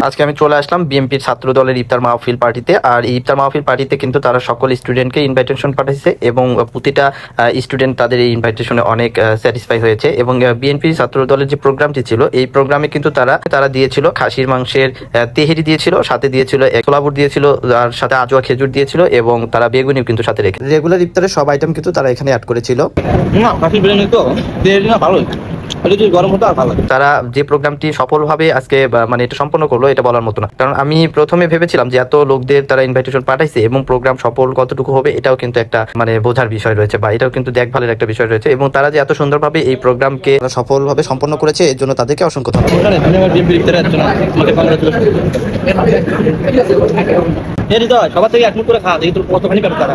আজকে আমি চলে আসলাম বিএনপির ছাত্র দলের ইফতার মাহফিল পার্টিতে। আর এই ইফতার মাহফিল পার্টিতে কিন্তু তারা সকল স্টুডেন্টকে ইনভাইটেশন পাঠাইছে এবং প্রতিটা স্টুডেন্ট তাদের এই ইনভাইটেশনে অনেক স্যাটিসফাই হয়েছে। এবং বিএনপি ছাত্র দলের যে প্রোগ্রামটি ছিল, এই প্রোগ্রামে কিন্তু তারা দিয়েছিল খাসির মাংসের তেহেরি দিয়েছিল, সাথে দিয়েছিল ছোলাবুট দিয়েছিল, আর সাথে আজোয়া খেজুর দিয়েছিল, এবং তারা বেগুনিও কিন্তু সাথে রেখে রেগুলার ইফতারের সব আইটেম কিন্তু তারা এখানে অ্যাড করেছিল। তারা যে প্রোগ্রামটি সফলভাবে আজকে মানে এটা সম্পন্ন করলো এটা বলার মতো না, কারণ আমি প্রথমে ভেবেছিলাম যে এত লোকদের তারা ইনভাইটেশন পাঠাইছে এবং প্রোগ্রাম সফল কতটুকু হবে এটাও কিন্তু একটা মানে বোঝার বিষয় রয়েছে, বা এটাও কিন্তু দেখভালের একটা বিষয় রয়েছে। এবং তারা যে এত সুন্দরভাবে এই প্রোগ্রামকে সফলভাবে সম্পন্ন করেছে এর জন্য তাদেরকে অসংখ্য ধন্যবাদ। সবার থেকে এক মুঠ করে খাওয়া দেখি তোর কতখানি পেট তারা